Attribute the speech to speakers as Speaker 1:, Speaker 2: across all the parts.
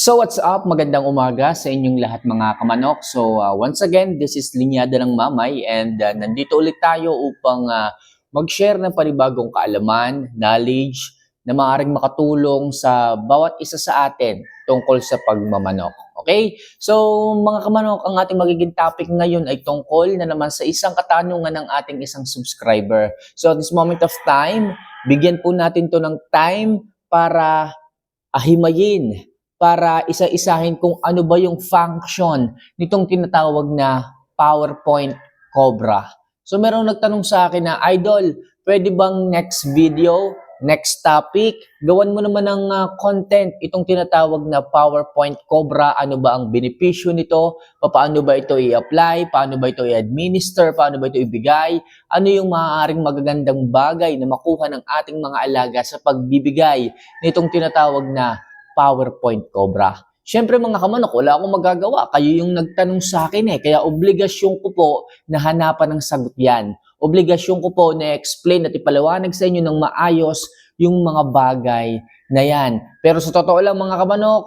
Speaker 1: So what's up? Magandang umaga sa inyong lahat mga kamanok. Once again, this is Linyada ng Mamay and nandito ulit tayo upang mag-share ng panibagong kaalaman, knowledge na maaaring makatulong sa bawat isa sa atin tungkol sa pagmamanok. Okay? So mga kamanok, ang ating magiging topic ngayon ay tungkol na naman sa isang katanungan ng ating isang subscriber. So at this moment of time, bigyan po natin to ng time para ahimayin, para isa-isahin kung ano ba yung function nitong tinatawag na PowerPoint Cobra. So merong nagtanong sa akin na, Idol, pwede bang next video, next topic, gawan mo naman ng content itong tinatawag na PowerPoint Cobra, ano ba ang benepisyo nito, paano ba ito i-apply, paano ba ito i-administer, paano ba ito ibigay, ano yung maaaring magagandang bagay na makuha ng ating mga alaga sa pagbibigay nitong tinatawag na PowerPoint Cobra. Siyempre mga kamanok, wala akong magagawa. Kayo yung nagtanong sa akin Kaya obligasyon ko po na hanapan ng sagot yan. Obligasyon ko po na explain at ipaliwanag sa inyo ng maayos yung mga bagay na yan. Pero sa totoo lang mga kamanok,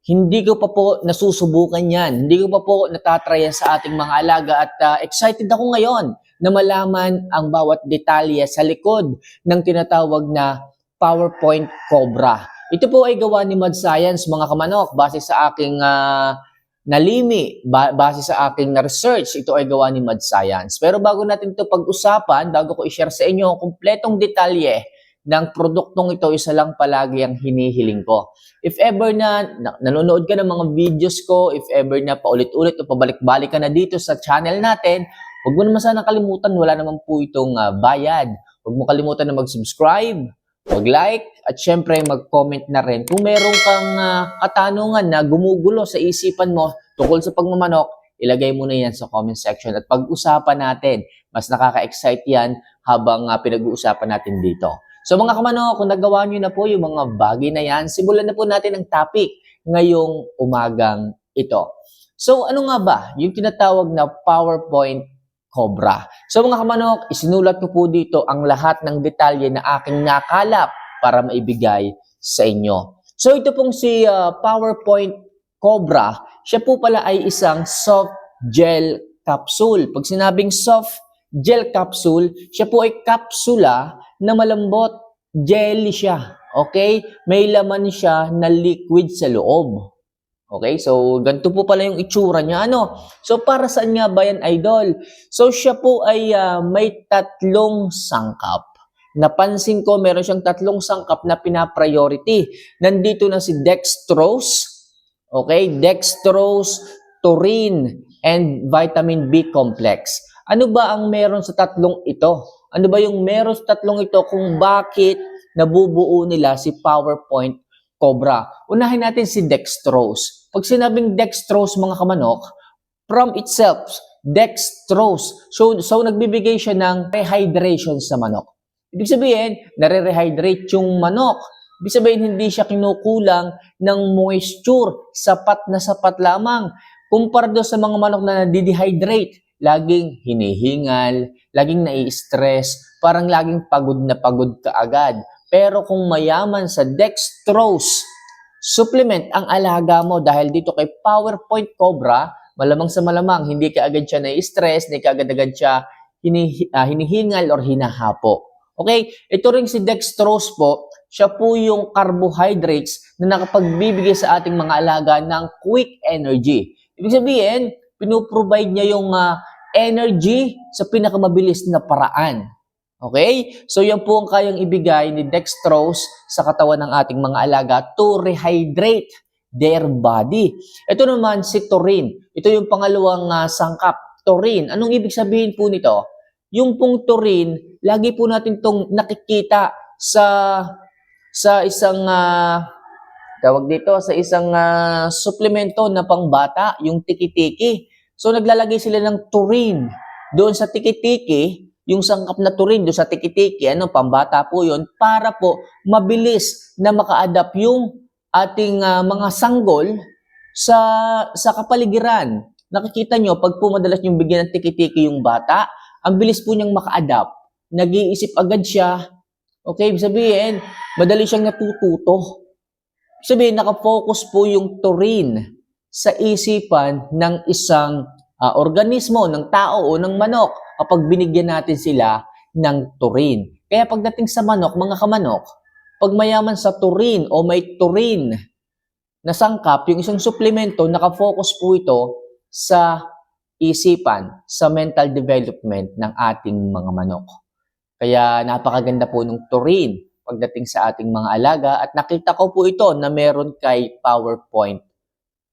Speaker 1: hindi ko pa po nasusubukan yan. Hindi ko pa po natatryan sa ating mga alaga at excited ako ngayon na malaman ang bawat detalye sa likod ng tinatawag na PowerPoint Cobra. Ito po ay gawa ni Mad Science, mga kamanok, base sa aking nalimi, base sa aking research, ito ay gawa ni Mad Science. Pero bago natin ito pag-usapan, bago ko i-share sa inyo ang kumpletong detalye ng produktong ito, isa lang palagi ang hinihiling ko. If ever na nanonood ka ng mga videos ko, if ever na paulit-ulit o pabalik-balik ka na dito sa channel natin, huwag mo naman sana kalimutan, wala naman po itong bayad. Huwag mo kalimutan na mag-subscribe, mag-like, at syempre mag-comment na rin. Kung meron kang katanungan na gumugulo sa isipan mo tungkol sa pagmamanok, ilagay mo na yan sa comment section at pag-usapan natin. Mas nakaka-excite yan habang pinag-uusapan natin dito. So mga kamanok, kung nagawa nyo na po yung mga bagay na yan, simulan na po natin ang topic ngayong umagang ito. So ano nga ba yung tinatawag na PowerPoint Cobra? So mga kamanok, isinulat ko po dito ang lahat ng detalye na aking nakalap para maibigay sa inyo. So ito pong si PowerPoint Cobra, siya po pala ay isang soft gel capsule. Pag sinabing soft gel capsule, siya po ay kapsula na malambot, jelly siya. Okay? May laman siya na liquid sa loob. Okay, so ganito po pala yung itsura niya. So para saan nga ba yan, Idol? So siya po ay may tatlong sangkap. Napansin ko meron siyang tatlong sangkap na pina-priority. Nandito na si dextrose, okay, dextrose, taurine, and vitamin B complex. Ano ba ang meron sa tatlong ito? Ano ba yung meron sa tatlong ito kung bakit nabubuo nila si PowerPoint Cobra? Unahin natin si dextrose. Pag sinabing dextrose mga kamanok, from itself, dextrose. So nagbibigay siya ng rehydration sa manok. Ibig sabihin, nare-rehydrate yung manok. Ibig sabihin, hindi siya kinukulang ng moisture. Sapat na sapat lamang. Kumpara doon sa mga manok na nadidehydrate, laging hinihingal, laging nai-stress, parang laging pagod na pagod ka agad. Pero kung mayaman sa dextrose supplement ang alaga mo dahil dito kay PowerPoint Cobra, malamang sa malamang, hindi ka agad siya nai-stress, hindi ka agad-agad siya hinihingal or hinahapo. Okay? Ito rin si dextrose po, siya po yung carbohydrates na nakapagbibigay sa ating mga alaga ng quick energy. Ibig sabihin, pinuprovide niya yung energy sa pinakamabilis na paraan. Okay? So yan po ang kayang ibigay ni dextrose sa katawan ng ating mga alaga to rehydrate their body. Ito naman si taurine. Ito yung pangalawang sangkap, taurine. Anong ibig sabihin po nito? Yung pong taurine, lagi po natin itong nakikita sa isang tawag dito, sa isang suplemento na pangbata, yung tiki-tiki. So naglalagay sila ng taurine doon sa tiki-tiki, yung sangkap na taurine doon sa tiki-tiki, pambata po yun, para po mabilis na maka-adapt yung ating mga sanggol sa kapaligiran. Nakikita nyo, pag po madalas yung bigyan ng tiki-tiki yung bata, ang bilis po niyang maka-adapt. Nag-iisip agad siya. Okay, ibig sabihin, madali siyang natututo. Sabihin, nakafocus po yung taurine sa isipan ng isang organismo, ng tao o ng manok kapag binigyan natin sila ng taurine. Kaya pagdating sa manok, mga kamanok, pag mayaman sa taurine o may taurine na sangkap, yung isang suplemento, nakafocus po ito sa isipan, sa mental development ng ating mga manok. Kaya napakaganda po ng taurine pagdating sa ating mga alaga at nakita ko po ito na meron kay PowerPoint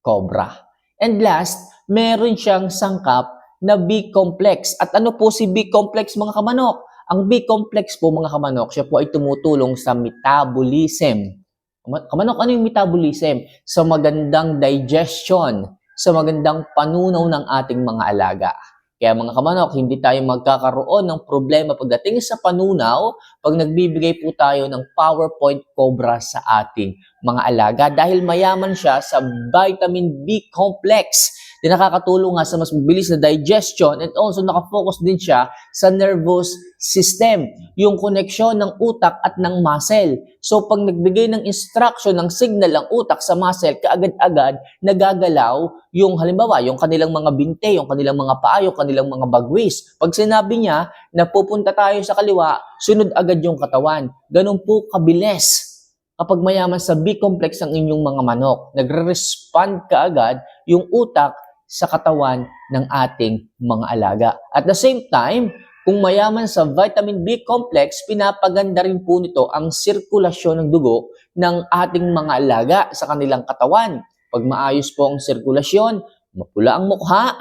Speaker 1: Cobra. And last, meron siyang sangkap na B-complex. At ano po si B-complex mga kamanok? Ang B-complex po mga kamanok, siya po ay tumutulong sa metabolism. Kamanok, ano yung metabolism? Sa magandang digestion, sa magandang panunaw ng ating mga alaga. Kaya mga kamanok, hindi tayo magkakaroon ng problema pagdating sa panunaw pag nagbibigay po tayo ng PowerPoint Cobra sa ating mga alaga dahil mayaman siya sa vitamin B complex na nakakatulong nga sa mas mabilis na digestion and also nakafocus din siya sa nervous system, yung koneksyon ng utak at ng muscle. So pag nagbigay ng instruction, ng signal ang utak sa muscle, kaagad-agad nagagalaw yung halimbawa, yung kanilang mga binte, yung kanilang mga paa, yung kanilang mga bagwis. Pag sinabi niya na pupunta tayo sa kaliwa, sunod agad yung katawan. Ganun po kabilis. Kapag mayaman sa B-complex ang inyong mga manok, nagre-respond kaagad yung utak sa katawan ng ating mga alaga. At the same time, kung mayaman sa vitamin B complex, pinapaganda rin po nito ang sirkulasyon ng dugo ng ating mga alaga sa kanilang katawan. Pag maayos po ang sirkulasyon, mapula ang mukha,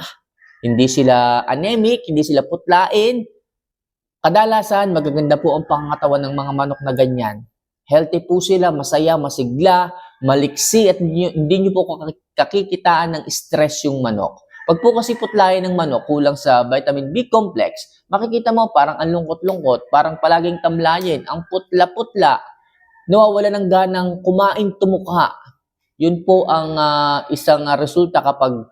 Speaker 1: hindi sila anemic, hindi sila putlain, kadalasan magaganda po ang pangangatawan ng mga manok na ganyan. Healthy po sila, masaya, masigla, maliksi at hindi nyo po kakikitaan ng stress yung manok. Pag po kasi putlayan ng manok, kulang sa vitamin B complex, makikita mo parang ang lungkot-lungkot, parang palaging tamlayin, ang putla-putla, nawawala ng ganang kumain tumukha. Yun po ang isang resulta kapag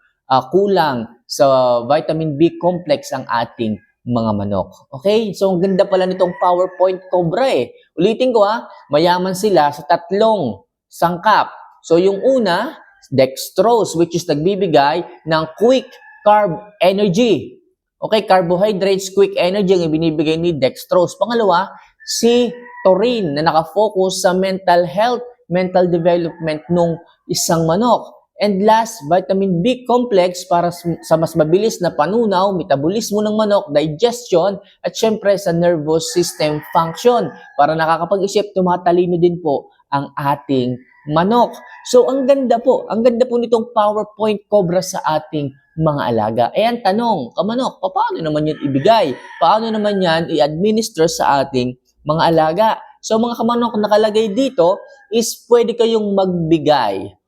Speaker 1: kulang sa vitamin B complex ang ating mga manok. Okay? So, ang ganda pala nitong PowerPoint Cobra eh. Ulitin ko mayaman sila sa tatlong sangkap. So, yung una, dextrose, which is nagbibigay ng quick carb energy. Okay, carbohydrates, quick energy ang ibinibigay ni dextrose. Pangalawa, si taurine na nakafocus sa mental health, mental development ng isang manok. And last, vitamin B complex para sa mas mabilis na panunaw, metabolismo ng manok, digestion, at syempre sa nervous system function. Para nakakapag-isip, tumatalino din po ang ating manok. So, ang ganda po nitong PowerPoint Cobra sa ating mga alaga. Eh, ang tanong, kamanok, paano naman yan ibigay? Paano naman yan i-administer sa ating mga alaga? So, mga kamanok, nakalagay dito is pwede kayong magbigay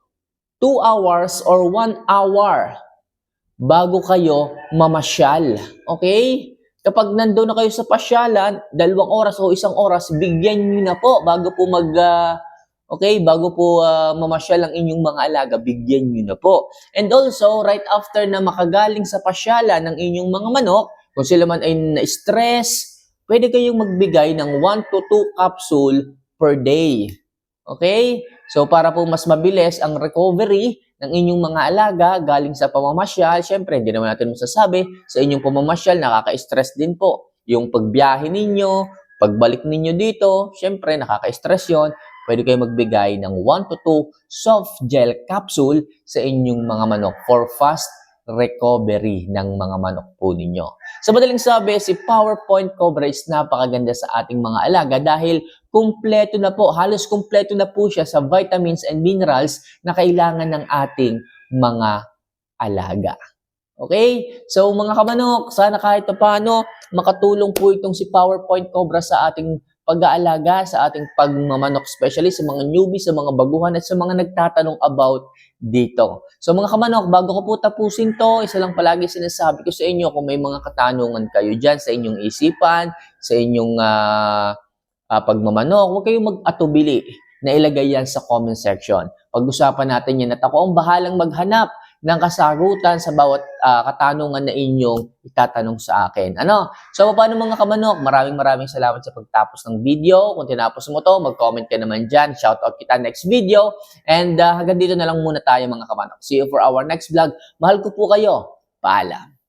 Speaker 1: 2 hours or 1 hour bago kayo mamasyal. Okay? Kapag nandun na kayo sa pasyalan, 2 oras o 1 oras, bigyan nyo na po bago po bago po mamasyal ang inyong mga alaga, bigyan nyo na po. And also, right after na makagaling sa pasyalan ng inyong mga manok, kung sila man ay na-stress, pwede kayong magbigay ng 1 to 2 capsule per day. Okay? So, para po mas mabilis ang recovery ng inyong mga alaga galing sa pamamasyal, syempre, hindi naman natin masasabi, sa inyong pamamasyal, nakaka-stress din po. Yung pagbiyahe ninyo, pagbalik ninyo dito, syempre, nakaka-stress yun. Pwede kayo magbigay ng 1 to 2 soft gel capsule sa inyong mga manok for fast recovery ng mga manok po ninyo. Sa madaling sabi, si PowerPoint Cobra is napakaganda sa ating mga alaga dahil kumpleto na po, halos kumpleto na po siya sa vitamins and minerals na kailangan ng ating mga alaga. Okay? So mga kamanok, sana kahit paano makatulong po itong si PowerPoint Cobra sa ating pag-aalaga, sa ating pagmamanok, especially sa mga newbie, sa mga baguhan at sa mga nagtatanong about dito. So mga kamanok, bago ko po tapusin to, isa lang palagi sinasabi ko sa inyo kung may mga katanungan kayo dyan sa inyong isipan, sa inyong pagmamanok, huwag kayong mag-atubili na ilagay yan sa comment section. Pag-usapan natin yan at ako ang bahalang maghanap ng kasagutan sa bawat katanungan na inyong itatanong sa akin. Ano? So, paano mga kamanok? Maraming salamat sa pagtapos ng video. Kung tinapos mo to, mag-comment ka naman dyan. Shoutout kita next video. And hanggang dito na lang muna tayo mga kamanok. See you for our next vlog. Mahal ko po kayo. Paalam.